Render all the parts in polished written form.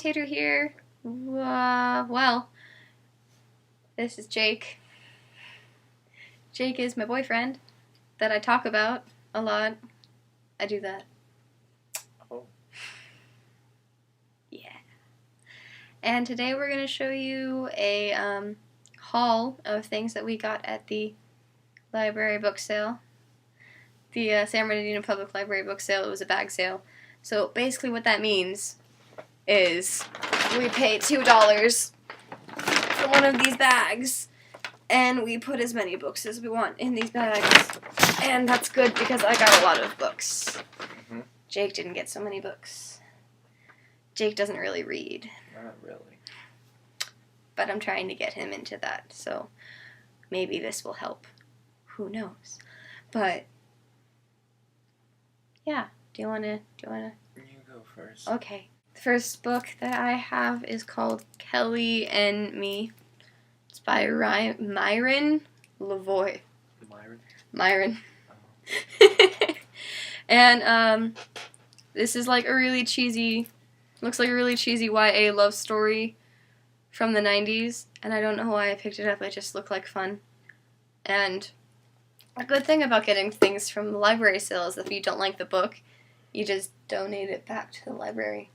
Tater here. Well, this is Jake. Jake is my boyfriend that I talk about a lot. I do that. Oh. Yeah. And today we're going to show you a haul of things that we got at the library book sale. The San Bernardino Public Library book sale. It was a bag sale. So basically what that means is we pay $2 for one of these bags, and we put as many books as we want in these bags. And that's good because I got a lot of books. Mm-hmm. Jake didn't get so many books. Jake doesn't really read. Not really. But I'm trying to get him into that, so maybe this will help. Who knows? But yeah, do you wanna? You go first. Okay. The first book that I have is called Kelly and Me. It's by Myron Lavoie. Myron. Oh. And this is like a really cheesy, looks like a really cheesy YA love story from the 90s, and I don't know why I picked it up. It just looked like fun. And a good thing about getting things from the library sale is that if you don't like the book, you just donate it back to the library.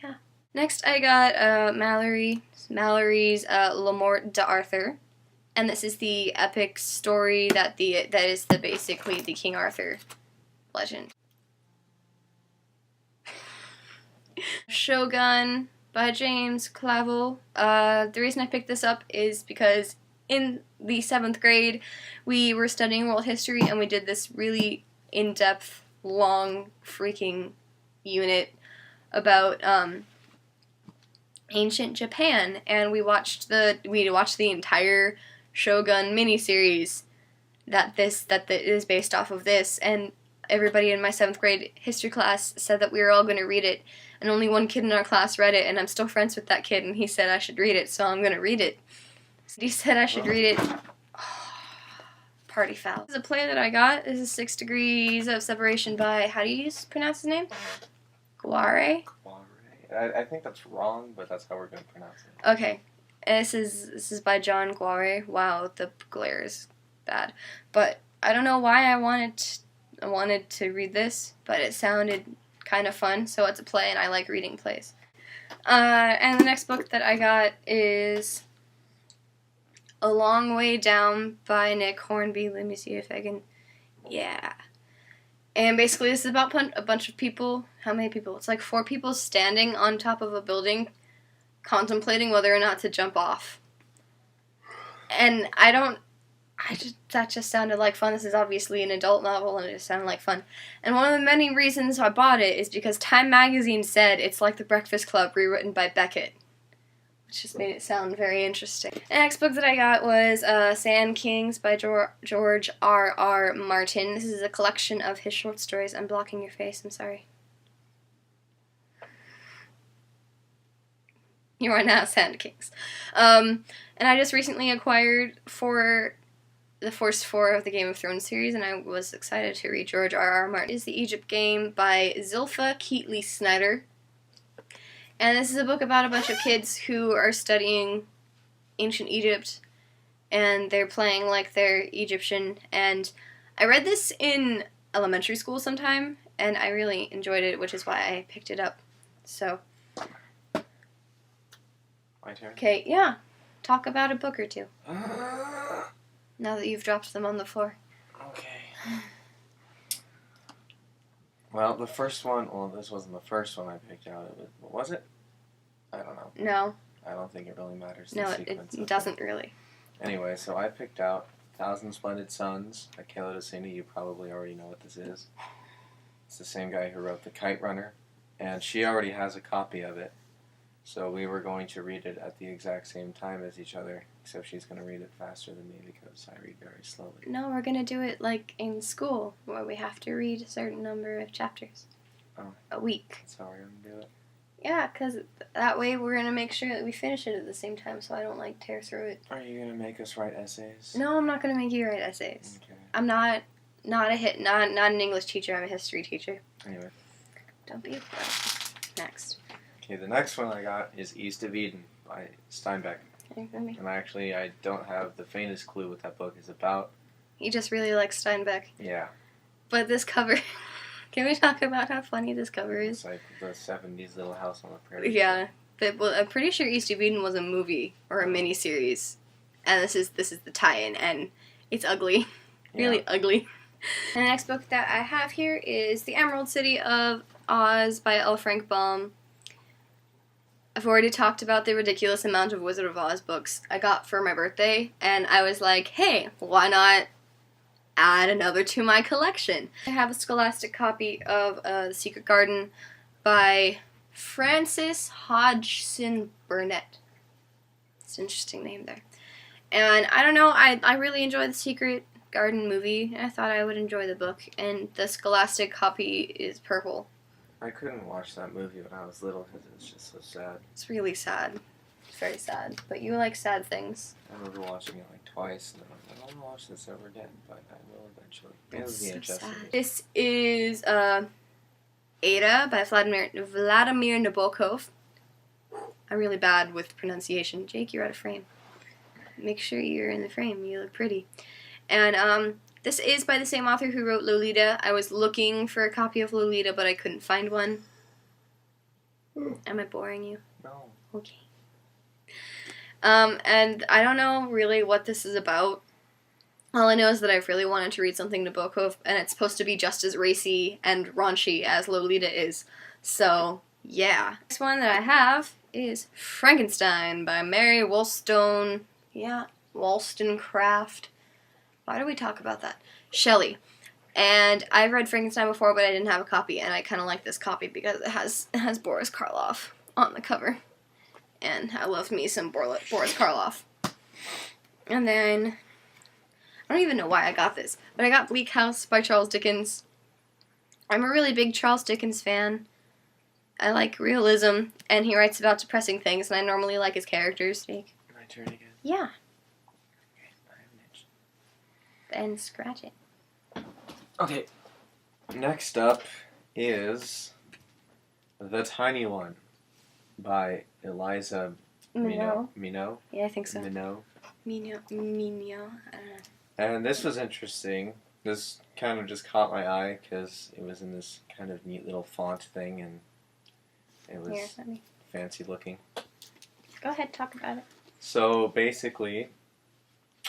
Yeah. Next I got Mallory's La Morte d'Arthur. And this is the epic story that is basically the King Arthur legend. Shogun by James Clavell. The reason I picked this up is because in the 7th grade we were studying world history, and we did this really in-depth, long freaking unit about ancient Japan, and we watched the entire Shogun miniseries that is based off of this, and everybody in my 7th grade history class said that we were all going to read it, and only one kid in our class read it, and I'm still friends with that kid, and he said I should read it, so I'm going to read it. He said I should read it. Oh, party foul. This is a play that I got. This is 6 Degrees of Separation by, how do you pronounce his name? Guare? I think that's wrong, but that's how we're going to pronounce it. Okay. This is by John Guare. Wow, the glare is bad. But I don't know why I wanted to read this, but it sounded kind of fun, so it's a play, and I like reading plays. And the next book that I got is A Long Way Down by Nick Hornby. Let me see if I can... Yeah. And basically this is about a bunch of people. How many people? It's like 4 people standing on top of a building contemplating whether or not to jump off. And that just sounded like fun. This is obviously an adult novel, and it just sounded like fun. And one of the many reasons I bought it is because Time Magazine said it's like The Breakfast Club rewritten by Beckett, which just made it sound very interesting. The next book that I got was Sand Kings by George R.R. Martin. This is a collection of his short stories. I'm blocking your face, I'm sorry. You are now Sand Kings. And I just recently acquired for the first 4 of the Game of Thrones series, and I was excited to read George R.R. Martin. This is The Egypt Game by Zilpha Keatley Snyder. And this is a book about a bunch of kids who are studying ancient Egypt, and they're playing like they're Egyptian. And I read this in elementary school sometime, and I really enjoyed it, which is why I picked it up. So... My turn? Okay, yeah. Talk about a book or two. Now that you've dropped them on the floor. Okay. Well, the first one... Well, this wasn't the first one I picked out. What was it? I don't know. No. I don't think it really matters. No, it doesn't really. Anyway, so I picked out 1,000 Splendid Suns by Kayla DeCini. You probably already know what this is. It's the same guy who wrote The Kite Runner, and she already has a copy of it. So we were going to read it at the exact same time as each other, except she's going to read it faster than me because I read very slowly. No, we're going to do it like in school, where we have to read a certain number of chapters a week. That's how we're going to do it? Yeah, because that way we're going to make sure that we finish it at the same time, so I don't like tear through it. Are you going to make us write essays? No, I'm not going to make you write essays. Okay. I'm not an English teacher, I'm a history teacher. Anyway. Don't be a pro. next? Okay, the next one I got is East of Eden by Steinbeck. And I don't have the faintest clue what that book is about. He just really likes Steinbeck. Yeah. But this cover... Can we talk about how funny this cover is? It's like the 70s Little House on the Prairie. Yeah. Well, I'm pretty sure East of Eden was a movie or a miniseries. And this is the tie-in, and it's ugly. Really ugly. And the next book that I have here is The Emerald City of Oz by L. Frank Baum. I've already talked about the ridiculous amount of Wizard of Oz books I got for my birthday, and I was like, hey, why not add another to my collection? I have a Scholastic copy of The Secret Garden by Frances Hodgson Burnett. It's an interesting name there. And I don't know, I really enjoyed The Secret Garden movie. I thought I would enjoy the book, and the Scholastic copy is purple. I couldn't watch that movie when I was little because it was just so sad. It's really sad. It's very sad. But you like sad things. I remember watching it like twice, and then I was like, I don't want to watch this ever again, but I will eventually. It's so sad. This is AIDA by Vladimir Nabokov. I'm really bad with pronunciation. Jake, you're out of frame. Make sure you're in the frame. You look pretty. And this is by the same author who wrote Lolita. I was looking for a copy of Lolita, but I couldn't find one. Am I boring you? No. Okay. And I don't know really what this is about. All I know is that I've really wanted to read something Nabokov, and it's supposed to be just as racy and raunchy as Lolita is. So, yeah. Next one that I have is Frankenstein by Mary Wollstone. Yeah, Wollstonecraft. Why do we talk about that? Shelley. And I've read Frankenstein before, but I didn't have a copy, and I kind of like this copy because it has Boris Karloff on the cover. And I love me some Boris Karloff. And then, I don't even know why I got this, but I got Bleak House by Charles Dickens. I'm a really big Charles Dickens fan. I like realism, and he writes about depressing things, and I normally like his characters. Jake? My turn again? Yeah. Okay, I have an itch. Then scratch it. Okay. Next up is The Tiny One by Eliza Minot. Yeah, I think so. Minot. Minot. I don't know. And this was interesting. This kind of just caught my eye because it was in this kind of neat little font thing, and it was fancy looking. Go ahead, talk about it. So basically,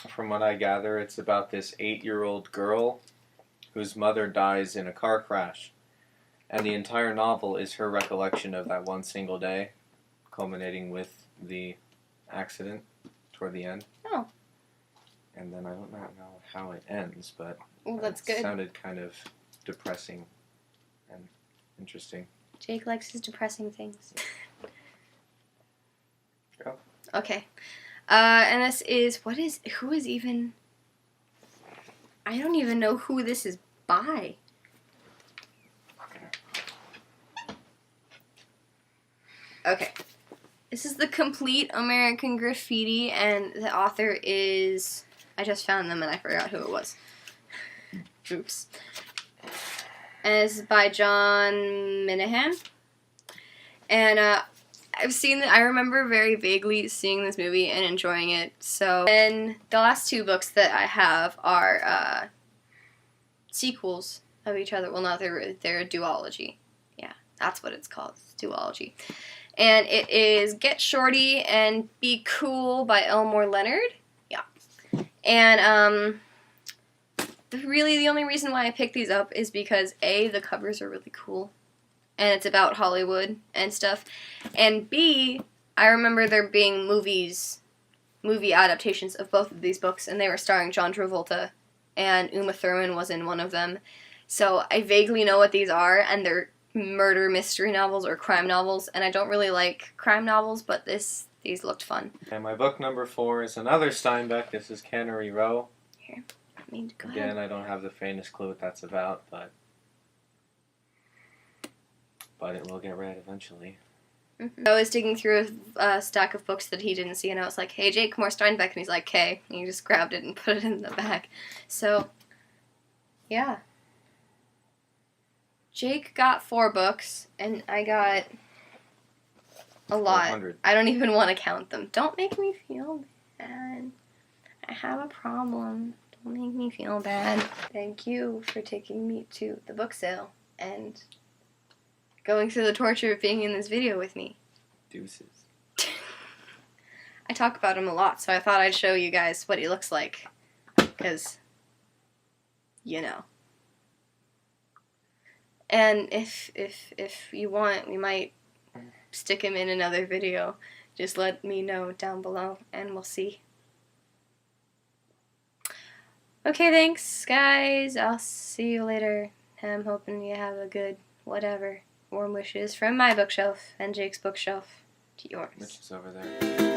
from what I gather, it's about this 8-year-old girl whose mother dies in a car crash. And the entire novel is her recollection of that one single day, culminating with the accident toward the end. Oh. And then I don't know how it ends, but that's it good. Sounded kind of depressing and interesting. Jake likes his depressing things. Go. Okay. And this is, who is even, I don't even know who this is by. Okay. This is The Complete American Graffiti, and the author is, I just found them and I forgot who it was. Oops. And it's by John Minahan. And I remember very vaguely seeing this movie and enjoying it. So, and the last two books that I have are sequels of each other. Well, no, they're a duology. Yeah, that's what it's called. It's duology. And it is Get Shorty and Be Cool by Elmore Leonard. Yeah. And really the only reason why I picked these up is because A, the covers are really cool. And it's about Hollywood and stuff. And B, I remember there being movie adaptations of both of these books, and they were starring John Travolta, and Uma Thurman was in one of them. So I vaguely know what these are, and they're murder mystery novels or crime novels, and I don't really like crime novels, but these looked fun. And my book number 4 is another Steinbeck. This is Cannery Row. Here, I mean, go Again, ahead. I don't have the faintest clue what that's about, but it will get read eventually. Mm-hmm. I was digging through a stack of books that he didn't see, and I was like, hey, Jake, more Steinbeck, and he's like, okay, and he just grabbed it and put it in the bag. So, yeah. Jake got 4 books, and I got A lot. 400. I don't even want to count them. Don't make me feel bad. I have a problem. Don't make me feel bad. Thank you for taking me to the book sale and going through the torture of being in this video with me. Deuces. I talk about him a lot, so I thought I'd show you guys what he looks like. Because, you know. And if you want, we might stick him in another video. Just let me know down below, and we'll see. Okay, thanks, guys. I'll see you later. I'm hoping you have a good whatever. Warm wishes from my bookshelf and Jake's bookshelf to yours. Which is over there.